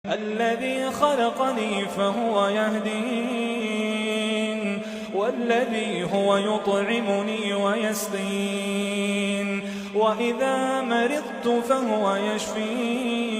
الذي خلقني فهو يهدين والذي هو يطعمني ويسقين وإذا مرضت فهو يشفين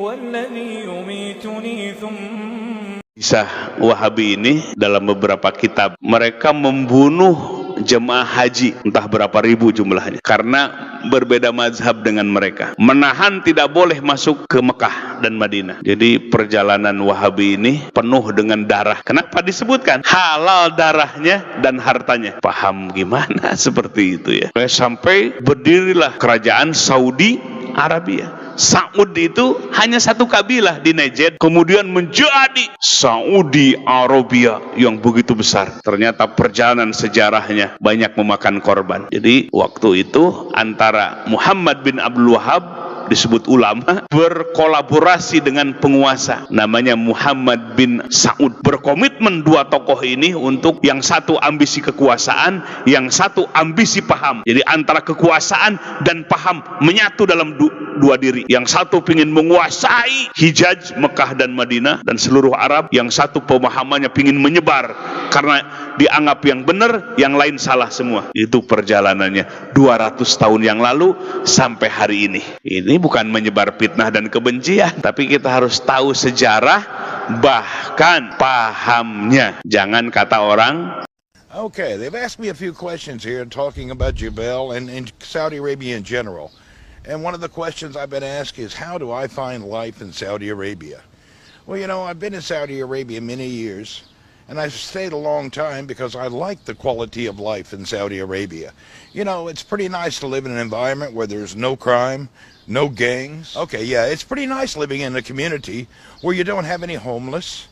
والذي يميتني ثم. Kisah Wahabi ini dalam beberapa kitab, mereka membunuh jemaah haji entah berapa ribu jumlahnya karena berbeda mazhab dengan mereka, menahan tidak boleh masuk ke Mekah dan Madinah. Jadi perjalanan Wahabi ini penuh dengan darah. Kenapa disebutkan halal darahnya dan hartanya? Paham gimana seperti itu ya? Sampai berdirilah kerajaan Saudi Arabia. Saud itu hanya satu kabilah di Najd, kemudian menjadi Saudi Arabia yang begitu besar. Ternyata perjalanan sejarahnya banyak memakan korban. Jadi waktu itu antara Muhammad bin Abdul Wahab, disebut ulama, berkolaborasi dengan penguasa namanya Muhammad bin Saud. Berkomitmen dua tokoh ini untuk yang satu ambisi kekuasaan, yang satu ambisi paham. Jadi antara kekuasaan dan paham menyatu dalam dua diri. Yang satu ingin menguasai Hijaz, Mekah dan Madinah dan seluruh Arab. Yang satu pemahamannya ingin menyebar karena dianggap yang benar, yang lain salah semua. Itu perjalanannya 200 tahun yang lalu sampai hari ini. Ini bukan menyebar fitnah dan kebencian, tapi kita harus tahu sejarah, bahkan pahamnya. Jangan kata orang. Okay, they've asked me a few questions here talking about Jebel and Saudi Arabia in general. And one of the questions I've been asked is, how do I find life in Saudi Arabia? Well, you know, I've been in Saudi Arabia many years, and I've stayed a long time because I like the quality of life in Saudi Arabia. You know, it's pretty nice to live in an environment where there's no crime, no gangs. Okay, yeah, it's pretty nice living in a community where you don't have any homeless,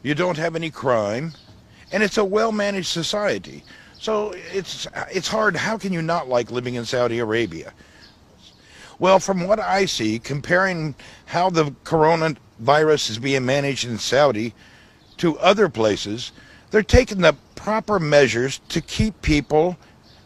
you don't have any crime, and it's a well-managed society. So it's hard. How can you not like living in Saudi Arabia? Well, from what I see, comparing how the coronavirus is being managed in Saudi to other places, they're taking the proper measures to keep people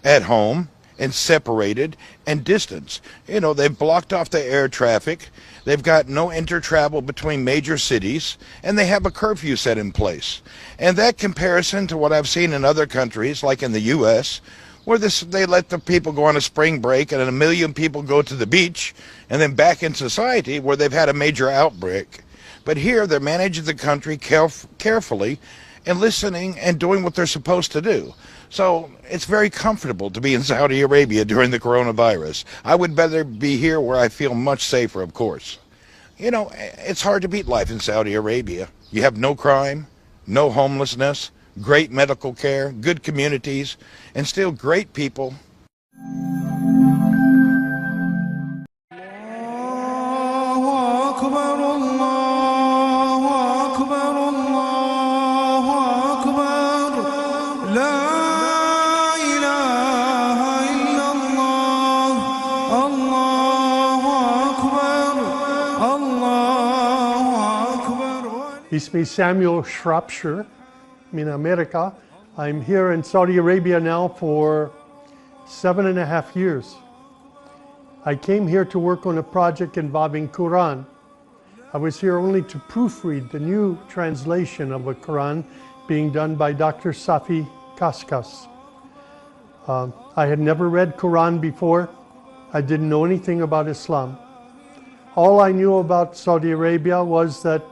at home and separated and distanced. You know, they've blocked off the air traffic, they've got no inter-travel between major cities, and they have a curfew set in place. And that comparison to what I've seen in other countries, like in the U.S., where they let the people go on a spring break and 1 million people go to the beach and then back in society where they've had a major outbreak. But here they're managing the country carefully and listening and doing what they're supposed to do. So it's very comfortable to be in Saudi Arabia during the coronavirus. I would better be here where I feel much safer, of course. You know, it's hard to beat life in Saudi Arabia. You have no crime, no homelessness, great medical care, good communities, and still great people. Ismi Samuel Shropshire, in America. I'm here in Saudi Arabia now for 7.5 years. I came here to work on a project involving Quran. I was here only to proofread the new translation of a Quran being done by Dr. Safi Kaskas. I had never read Quran before. I didn't know anything about Islam. All I knew about Saudi Arabia was that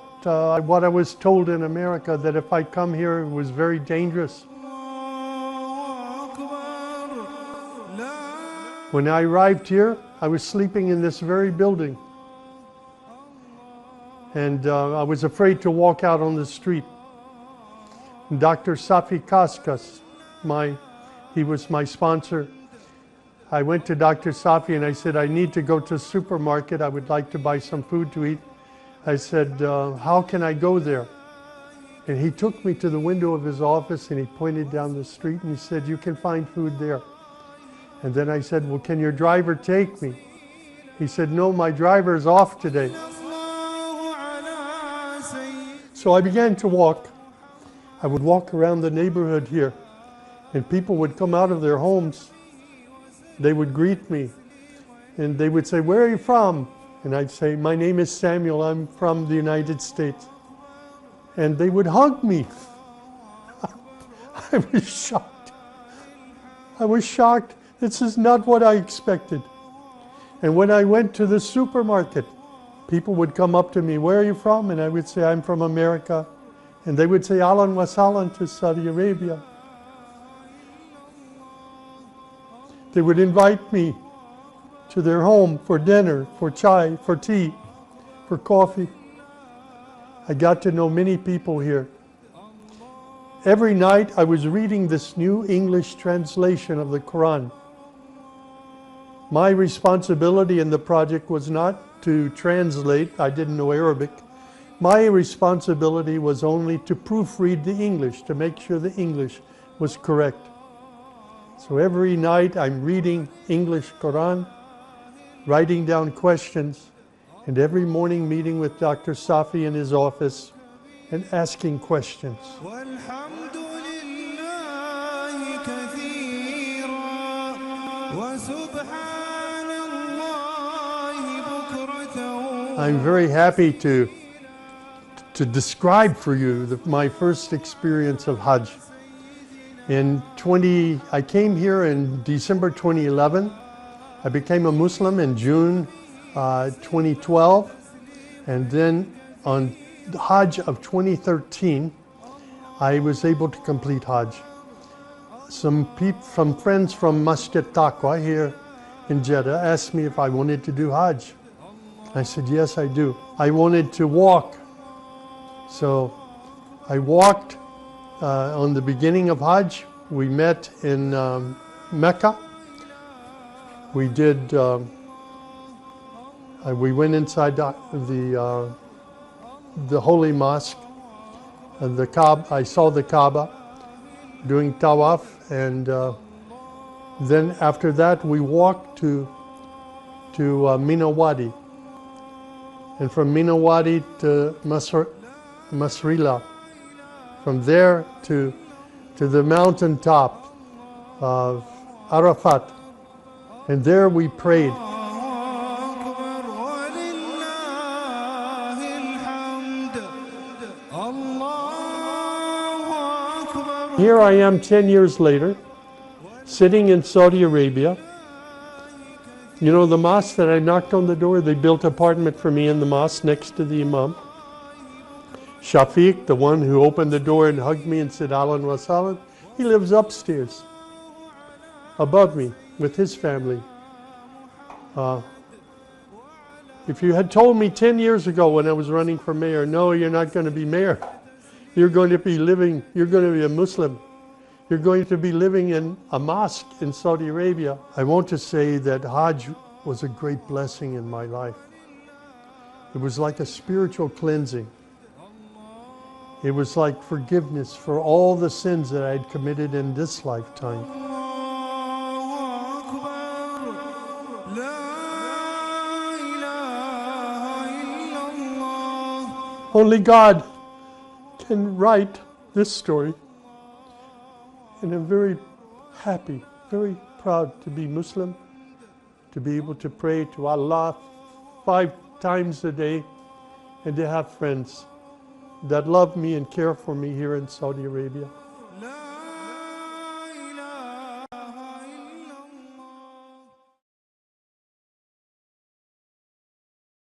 what I was told in America, that if I come here it was very dangerous. When I arrived here, I was sleeping in this very building. And I was afraid to walk out on the street. Dr. Safi Kaskas, he was my sponsor. I went to Dr. Safi and I said, I need to go to the supermarket. I would like to buy some food to eat. I said, how can I go there? And he took me to the window of his office and he pointed down the street and he said, you can find food there. And then I said, well, can your driver take me? He said, no, my driver is off today. So I began to walk. I would walk around the neighborhood here and people would come out of their homes. They would greet me and they would say, where are you from? And I'd say, my name is Samuel, I'm from the United States. And they would hug me. I was shocked. I was shocked. This is not what I expected. And when I went to the supermarket, people would come up to me, where are you from? And I would say, I'm from America. And they would say, Ahlan wa sahlan to Saudi Arabia. They would invite me to their home for dinner, for chai, for tea, for coffee. I got to know many people here. Every night I was reading this new English translation of the Quran. My responsibility in the project was not to translate, I didn't know Arabic. My responsibility was only to proofread the English, to make sure the English was correct. So every night I'm reading English Quran, writing down questions, and every morning meeting with Dr. Safi in his office and asking questions. I'm very happy to describe for you my first experience of Hajj. I came here in December 2011. I became a Muslim in June 2012, and then on the Hajj of 2013, I was able to complete Hajj. Some friends from Masjid Taqwa here in Jeddah asked me if I wanted to do Hajj. I said, yes, I do. I wanted to walk. So I walked on the beginning of Hajj. We met in Mecca. We did, we went inside the holy mosque, the Kaaba. I saw the Kaaba doing tawaf, and then after that we walked to Mina Wadi, and from Mina Wadi to Masrila, from there to the mountaintop of Arafat, and there we prayed. Here I am 10 years later, sitting in Saudi Arabia. You know the mosque that I knocked on the door? They built an apartment for me in the mosque next to the Imam. Shafiq, the one who opened the door and hugged me and said, Ahlan wa sahlan, he lives upstairs, above me, with his family. If you had told me 10 years ago when I was running for mayor, no, you're not going to be mayor. You're going to be a Muslim. You're going to be living in a mosque in Saudi Arabia. I want to say that Hajj was a great blessing in my life. It was like a spiritual cleansing. It was like forgiveness for all the sins that I had committed in this lifetime. Only God can write this story. And I'm very happy, very proud to be Muslim, to be able to pray to Allah 5 times a day, and to have friends that love me and care for me here in Saudi Arabia.